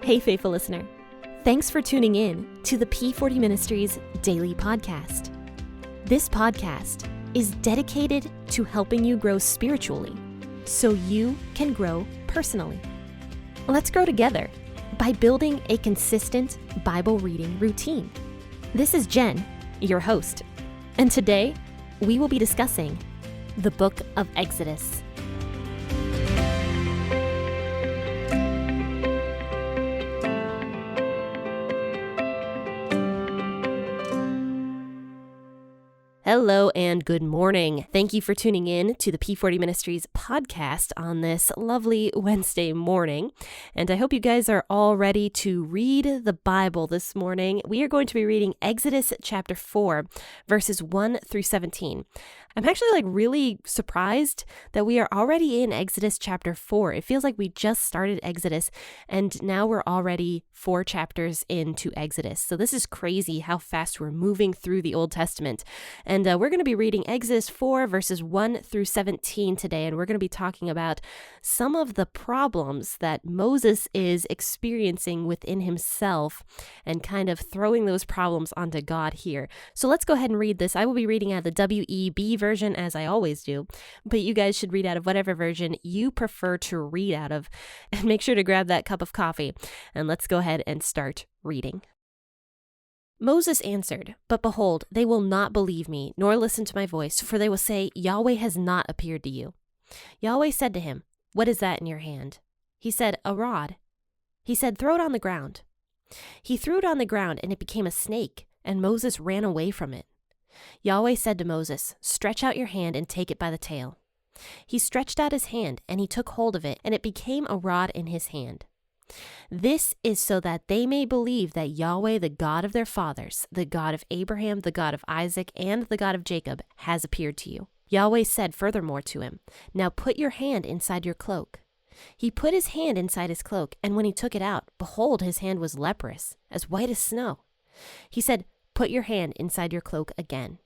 Hey, faithful listener. Thanks for tuning in to the P40 Ministries Daily Podcast. This podcast is dedicated to helping you grow spiritually so you can grow personally. Let's grow together by building a consistent Bible reading routine. This is Jen, your host, and today we will be discussing the book of Exodus. Hello and good morning. Thank you for tuning in to the P40 Ministries podcast on this lovely Wednesday morning. And I hope you guys are all ready to read the Bible this morning. We are going to be reading Exodus chapter 4, verses 1 through 17. I'm actually really surprised that we are already in Exodus chapter 4. It feels like we just started Exodus and now we're already 4 chapters into Exodus. So this is crazy how fast we're moving through the Old Testament. And we're going to be reading Exodus 4 verses 1 through 17 today. And we're going to be talking about some of the problems that Moses is experiencing within himself and kind of throwing those problems onto God here. So let's go ahead and read this. I will be reading out the WEB version as I always do, but you guys should read out of whatever version you prefer to read out of, and make sure to grab that cup of coffee, and let's go ahead and start reading. Moses answered, "But behold, they will not believe me, nor listen to my voice, for they will say, Yahweh has not appeared to you." Yahweh said to him, "What is that in your hand?" He said, "A rod." He said, "Throw it on the ground." He threw it on the ground, and it became a snake, and Moses ran away from it. Yahweh said to Moses, "Stretch out your hand and take it by the tail." He stretched out his hand, and he took hold of it, and it became a rod in his hand. This is so that they may believe that Yahweh, the God of their fathers, the God of Abraham, the God of Isaac, and the God of Jacob, has appeared to you. Yahweh said furthermore to him, "Now put your hand inside your cloak." He put his hand inside his cloak, and when he took it out, behold, his hand was leprous, as white as snow. He said, "Put your hand inside your cloak again."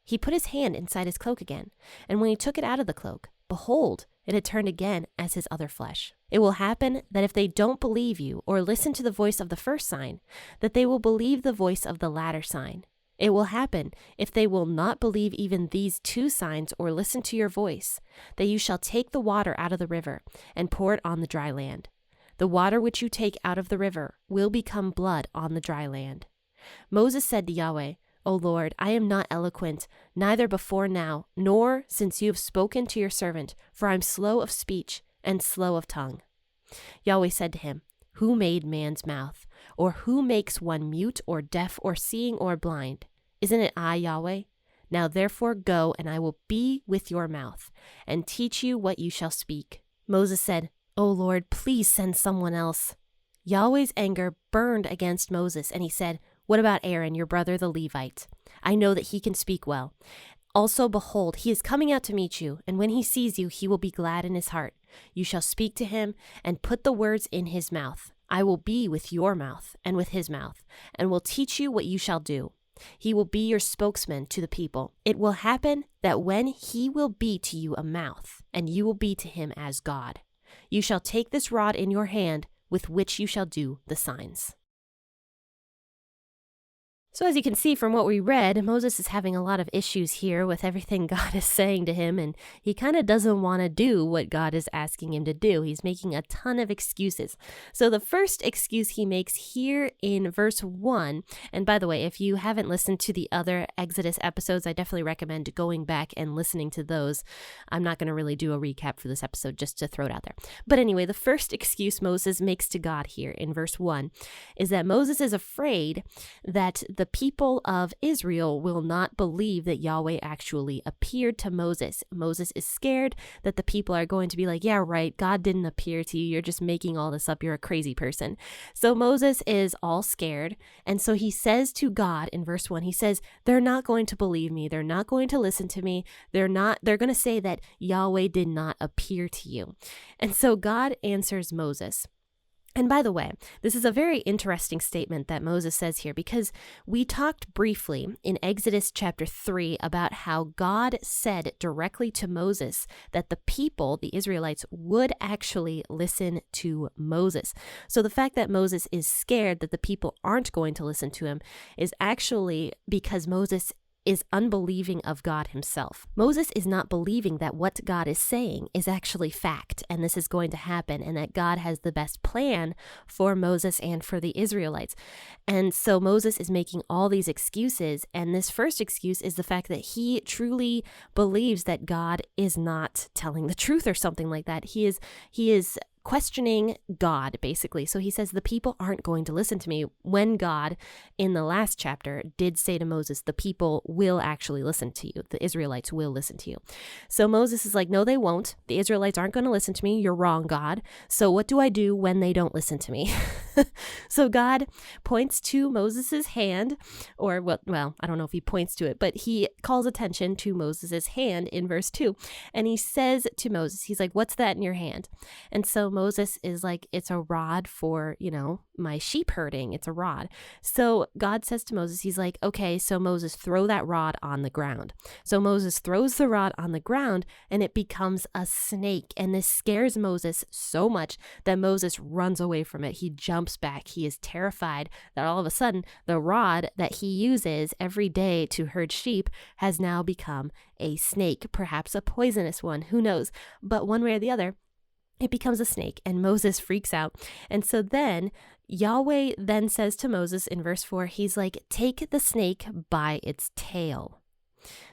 He put his hand inside his cloak again, and when he took it out of the cloak, behold, it had turned again as his other flesh. It will happen that if they don't believe you or listen to the voice of the first sign, that they will believe the voice of the latter sign. It will happen if they will not believe even these 2 signs or listen to your voice, that you shall take the water out of the river and pour it on the dry land. The water which you take out of the river will become blood on the dry land. Moses said to Yahweh, "O Lord, I am not eloquent, neither before now, nor since you have spoken to your servant, for I am slow of speech and slow of tongue." Yahweh said to him, "Who made man's mouth? Or who makes one mute or deaf or seeing or blind? Isn't it I, Yahweh? Now therefore go, and I will be with your mouth, and teach you what you shall speak." Moses said, "O Lord, please send someone else." Yahweh's anger burned against Moses, and he said, "What about Aaron, your brother, the Levite? I know that he can speak well. Also, behold, he is coming out to meet you, and when he sees you, he will be glad in his heart. You shall speak to him and put the words in his mouth. I will be with your mouth and with his mouth, and will teach you what you shall do. He will be your spokesman to the people. It will happen that when he will be to you a mouth, and you will be to him as God, you shall take this rod in your hand with which you shall do the signs." So as you can see from what we read, Moses is having a lot of issues here with everything God is saying to him, and he kind of doesn't want to do what God is asking him to do. He's making a ton of excuses. So the first excuse he makes here in verse 1, and by the way, if you haven't listened to the other Exodus episodes, I definitely recommend going back and listening to those. I'm not going to really do a recap for this episode, just to throw it out there. But anyway, the first excuse Moses makes to God here in verse 1 is that Moses is afraid that the people of Israel will not believe that Yahweh actually appeared to Moses. Moses is scared that the people are going to be like, "Yeah, right, God didn't appear to you. You're just making all this up. You're a crazy person." So Moses is all scared. And so he says to God in verse 1, he says, "They're not going to believe me. They're not going to listen to me. They're going to say that Yahweh did not appear to you." And so God answers Moses. And by the way, this is a very interesting statement that Moses says here, because we talked briefly in Exodus chapter 3 about how God said directly to Moses that the people, the Israelites, would actually listen to Moses. So the fact that Moses is scared that the people aren't going to listen to him is actually because Moses is unbelieving of God himself. Moses is not believing that what God is saying is actually fact, and this is going to happen, and that God has the best plan for Moses and for the Israelites. And so Moses is making all these excuses, and this first excuse is the fact that he truly believes that God is not telling the truth or something like that. He is questioning God, basically. So he says, the people aren't going to listen to me, when God, in the last chapter, did say to Moses, the people will actually listen to you. The Israelites will listen to you. So Moses is like, no, they won't. The Israelites aren't going to listen to me. You're wrong, God. So what do I do when they don't listen to me? So God points to Moses's hand, or well, I don't know if he points to it, but he calls attention to Moses's hand in verse 2. And he says to Moses, he's like, what's that in your hand? And so Moses is like, it's a rod for, my sheep herding. It's a rod. So God says to Moses, he's like, okay, so Moses, throw that rod on the ground. So Moses throws the rod on the ground and it becomes a snake. And this scares Moses so much that Moses runs away from it. He jumps back. He is terrified that all of a sudden the rod that he uses every day to herd sheep has now become a snake, perhaps a poisonous one. Who knows? But one way or the other, it becomes a snake, and Moses freaks out. And so then Yahweh then says to Moses in verse 4, he's like, take the snake by its tail.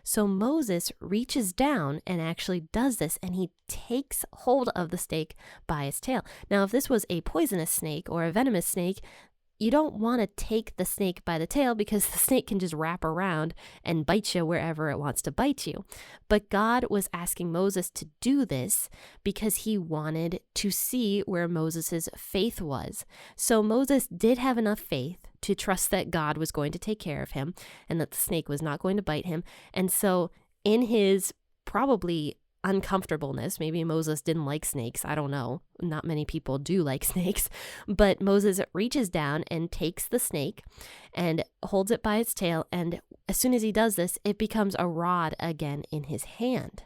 So Moses reaches down and actually does this, and he takes hold of the snake by its tail. Now, if this was a poisonous snake or a venomous snake, you don't want to take the snake by the tail, because the snake can just wrap around and bite you wherever it wants to bite you. But God was asking Moses to do this because he wanted to see where Moses's faith was. So Moses did have enough faith to trust that God was going to take care of him and that the snake was not going to bite him. And so in his probably uncomfortableness, maybe Moses didn't like snakes, I don't know, not many people do like snakes, but Moses reaches down and takes the snake and holds it by its tail, and as soon as he does this, it becomes a rod again in his hand.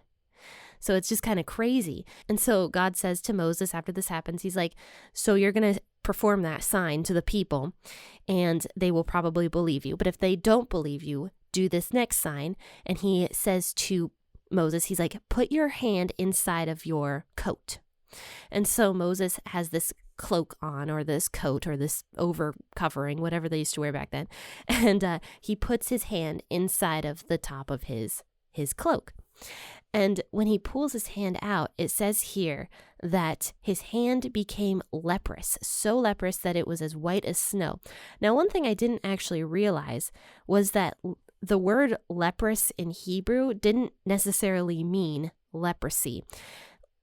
So it's just kind of crazy. And so God says to Moses after this happens, he's like, so you're going to perform that sign to the people and they will probably believe you, but if they don't believe you, do this next sign. And he says to Moses, he's like, put your hand inside of your coat. And so Moses has this cloak on, or this coat, or this over covering, whatever they used to wear back then. And he puts his hand inside of the top of his cloak. And when he pulls his hand out, it says here that his hand became leprous, so leprous that it was as white as snow. Now, one thing I didn't actually realize was that the word leprous in Hebrew didn't necessarily mean leprosy.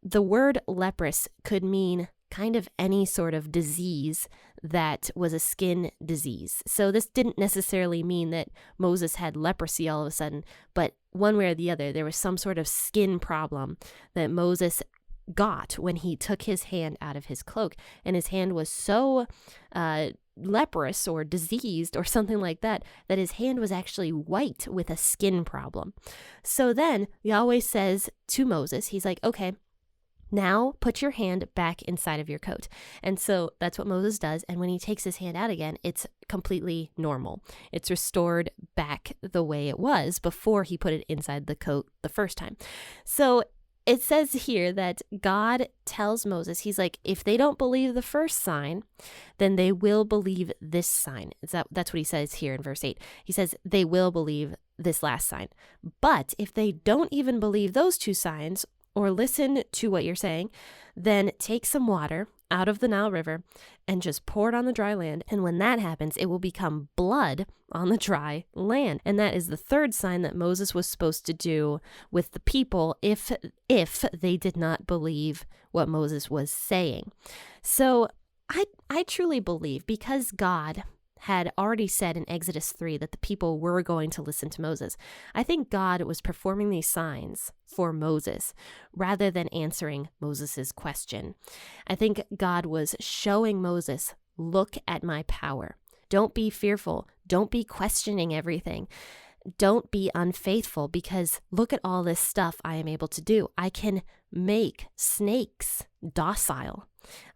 The word leprous could mean kind of any sort of disease that was a skin disease. So this didn't necessarily mean that Moses had leprosy all of a sudden, but one way or the other, there was some sort of skin problem that Moses got when he took his hand out of his cloak, and his hand was so leprous or diseased or something like that, that his hand was actually white with a skin problem. So then Yahweh says to Moses, he's like, okay, now put your hand back inside of your coat. And so that's what Moses does. And when he takes his hand out again, it's completely normal. It's restored back the way it was before he put it inside the coat the first time. So it says here that God tells Moses, he's like, if they don't believe the first sign, then they will believe this sign. That's what he says here in verse 8. He says, they will believe this last sign. But if they don't even believe those two signs or listen to what you're saying, then take some water out of the Nile River and just pour it on the dry land. And when that happens, it will become blood on the dry land. And that is the third sign that Moses was supposed to do with the people if they did not believe what Moses was saying. So I truly believe, because God had already said in Exodus 3 that the people were going to listen to Moses. I think God was performing these signs for Moses rather than answering Moses's question. I think God was showing Moses, look at my power. Don't be fearful. Don't be questioning everything. Don't be unfaithful, because look at all this stuff I am able to do. I can make snakes docile.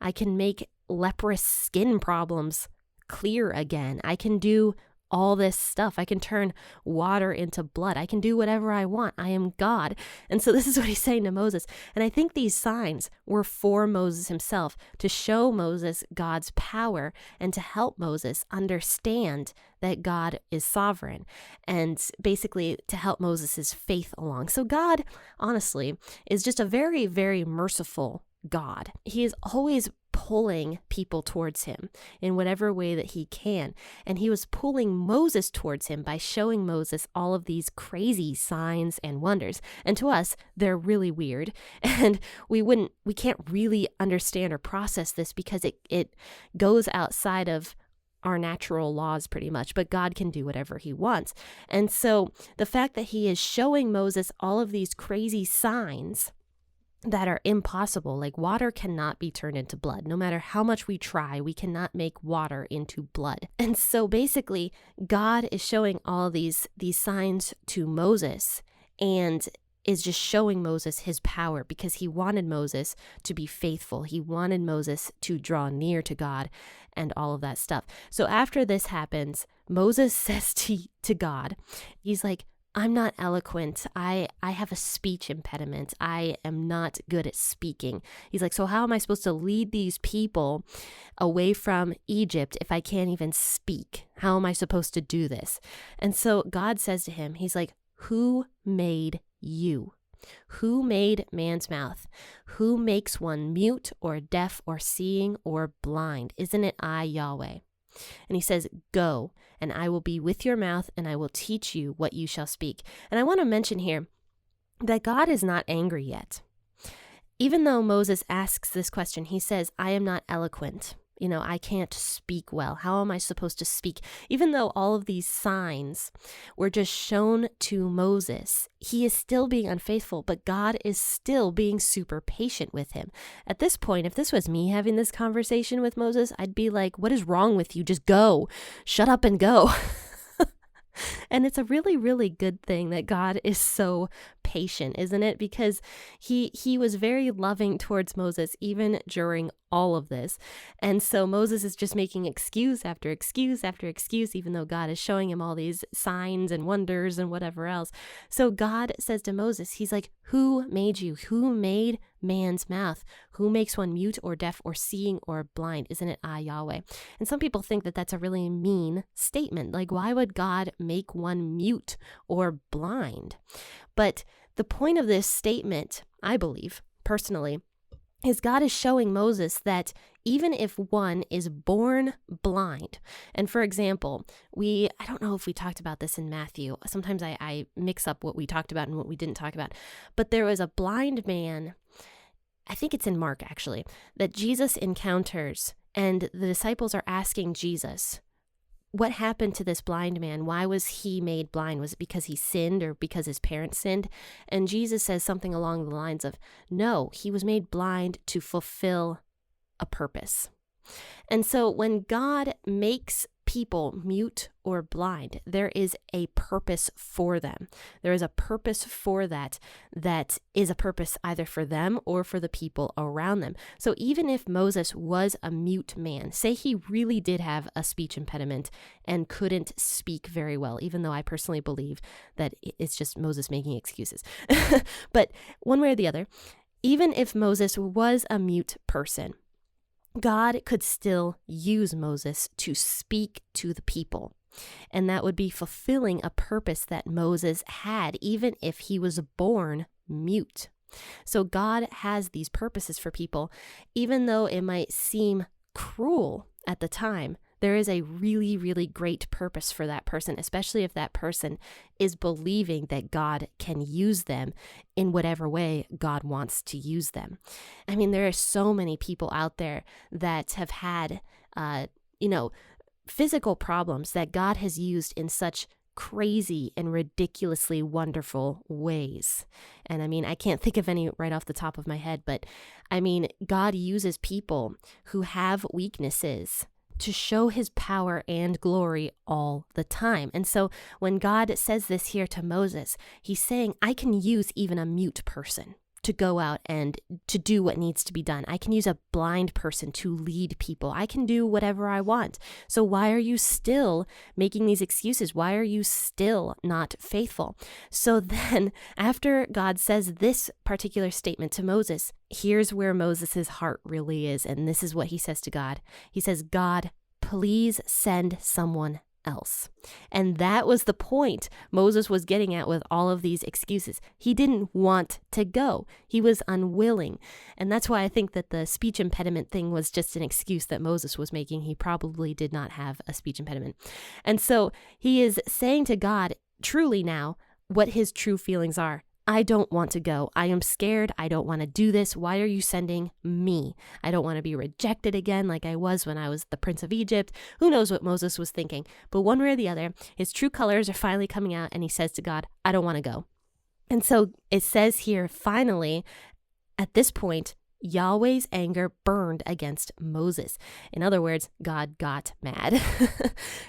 I can make leprous skin problems clear again. I can do all this stuff. I can turn water into blood. I can do whatever I want. I am God. And so this is what he's saying to Moses. And I think these signs were for Moses himself, to show Moses God's power and to help Moses understand that God is sovereign, and basically to help Moses' faith along. So God, honestly, is just a very, very merciful God. He is always pulling people towards him in whatever way that he can. And he was pulling Moses towards him by showing Moses all of these crazy signs and wonders. And to us, they're really weird. And we can't really understand or process this because it goes outside of our natural laws pretty much, but God can do whatever he wants. And so the fact that he is showing Moses all of these crazy signs that are impossible, like water cannot be turned into blood. No matter how much we try, we cannot make water into blood. And so basically, God is showing all these signs to Moses and is just showing Moses his power, because he wanted Moses to be faithful. He wanted Moses to draw near to God and all of that stuff. So after this happens, Moses says to God, he's like, I'm not eloquent. I have a speech impediment. I am not good at speaking. He's like, so how am I supposed to lead these people away from Egypt if I can't even speak? How am I supposed to do this? And so God says to him, he's like, who made you? Who made man's mouth? Who makes one mute or deaf or seeing or blind? Isn't it I, Yahweh? And he says, go, and I will be with your mouth, and I will teach you what you shall speak. And I want to mention here that God is not angry yet. Even though Moses asks this question, he says, I am not eloquent. I can't speak well. How am I supposed to speak? Even though all of these signs were just shown to Moses, he is still being unfaithful, but God is still being super patient with him. At this point, if this was me having this conversation with Moses, I'd be like, what is wrong with you? Just go. Shut up and go. And it's a really, really good thing that God is so patient, isn't it? Because he was very loving towards Moses even during all of this. And so Moses is just making excuse after excuse after excuse, even though God is showing him all these signs and wonders and whatever else. So God says to Moses, he's like, who made you? Who made man's mouth? Who makes one mute or deaf or seeing or blind? Isn't it I, Yahweh? And some people think that that's a really mean statement. Like, why would God make one mute or blind? But the point of this statement, I believe, personally, is God is showing Moses that even if one is born blind, and for example, I don't know if we talked about this in Matthew. Sometimes I mix up what we talked about and what we didn't talk about. But there was a blind man, I think it's in Mark actually, that Jesus encounters, and the disciples are asking Jesus, what happened to this blind man? Why was he made blind? Was it because he sinned or because his parents sinned? And Jesus says something along the lines of, no, he was made blind to fulfill a purpose. And so when God makes people mute or blind, there is a purpose for them. There is a purpose for that is a purpose either for them or for the people around them. So even if Moses was a mute man, say he really did have a speech impediment and couldn't speak very well, even though I personally believe that it's just Moses making excuses. But one way or the other, even if Moses was a mute person, God could still use Moses to speak to the people. And that would be fulfilling a purpose that Moses had, even if he was born mute. So God has these purposes for people, even though it might seem cruel at the time. There is a really, really great purpose for that person, especially if that person is believing that God can use them in whatever way God wants to use them. I mean, there are so many people out there that have had, physical problems that God has used in such crazy and ridiculously wonderful ways. And I mean, I can't think of any right off the top of my head, but I mean, God uses people who have weaknesses to show his power and glory all the time. And so when God says this here to Moses, he's saying, I can use even a mute person to go out and to do what needs to be done. I can use a blind person to lead people. I can do whatever I want. So why are you still making these excuses? Why are you still not faithful? So then after God says this particular statement to Moses, here's where Moses' heart really is. And this is what he says to God. He says, God, please send someone else. And that was the point Moses was getting at with all of these excuses. He didn't want to go. He was unwilling. And that's why I think that the speech impediment thing was just an excuse that Moses was making. He probably did not have a speech impediment. And so he is saying to God, truly now, what his true feelings are. I don't want to go. I am scared. I don't want to do this. Why are you sending me? I don't want to be rejected again like I was when I was the Prince of Egypt. Who knows what Moses was thinking? But one way or the other, his true colors are finally coming out and he says to God, I don't want to go. And so it says here, finally, at this point, Yahweh's anger burned against Moses. In other words, God got mad.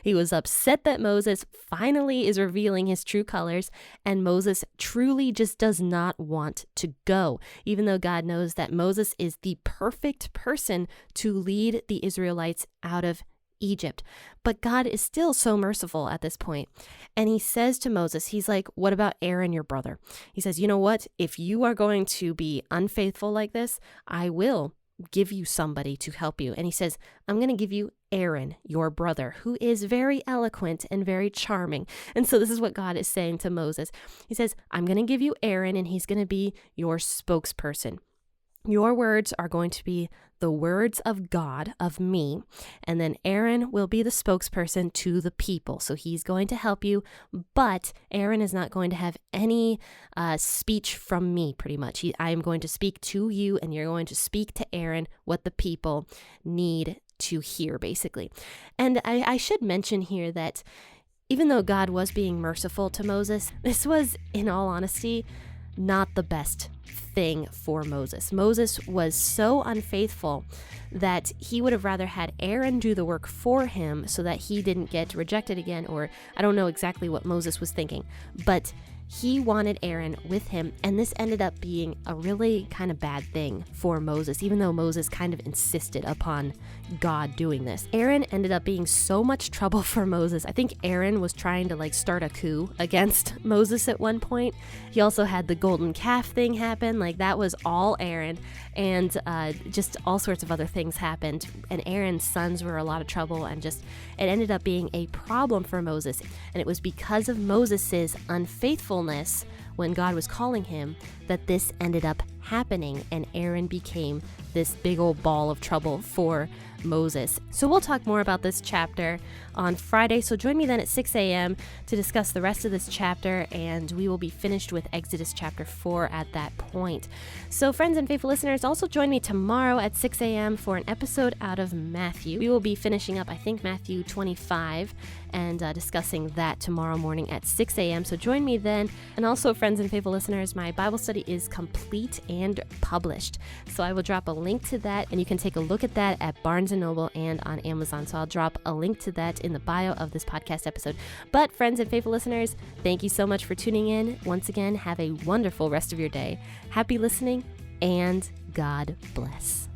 He was upset that Moses finally is revealing his true colors, and Moses truly just does not want to go, even though God knows that Moses is the perfect person to lead the Israelites out of Egypt. But God is still so merciful at this point. And he says to Moses, he's like, what about Aaron, your brother? He says, you know what? If you are going to be unfaithful like this, I will give you somebody to help you. And he says, I'm going to give you Aaron, your brother, who is very eloquent and very charming. And so this is what God is saying to Moses. He says, I'm going to give you Aaron, and he's going to be your spokesperson. Your words are going to be the words of God, of me, and then Aaron will be the spokesperson to the people. So he's going to help you, but Aaron is not going to have any speech from me, pretty much. I am going to speak to you, and you're going to speak to Aaron what the people need to hear, basically. And I should mention here that even though God was being merciful to Moses, this was, in all honesty, not the best thing for Moses. Moses was so unfaithful that he would have rather had Aaron do the work for him so that he didn't get rejected again, or I don't know exactly what Moses was thinking, but he wanted Aaron with him, and this ended up being a really kind of bad thing for Moses, even though Moses kind of insisted upon God doing this. Aaron ended up being so much trouble for Moses. I think Aaron was trying to start a coup against Moses at one point. He also had the golden calf thing happen. That was all Aaron, and just all sorts of other things happened. And Aaron's sons were a lot of trouble, and just it ended up being a problem for Moses. And it was because of Moses's unfaithfulness when God was calling him that this ended up happening, and Aaron became this big old ball of trouble for Moses. So we'll talk more about this chapter on Friday. So join me then at 6 a.m. to discuss the rest of this chapter, and we will be finished with Exodus chapter 4 at that point. So friends and faithful listeners, also join me tomorrow at 6 a.m. for an episode out of Matthew. We will be finishing up, I think, Matthew 25 and discussing that tomorrow morning at 6 a.m. So join me then. And also, friends and faithful listeners, my Bible study is complete and published. So I will drop a link to that, and you can take a look at that at Barnes & Noble and on Amazon. So I'll drop a link to that in the bio of this podcast episode. But friends and faithful listeners, thank you so much for tuning in. Once again, have a wonderful rest of your day. Happy listening, and God bless.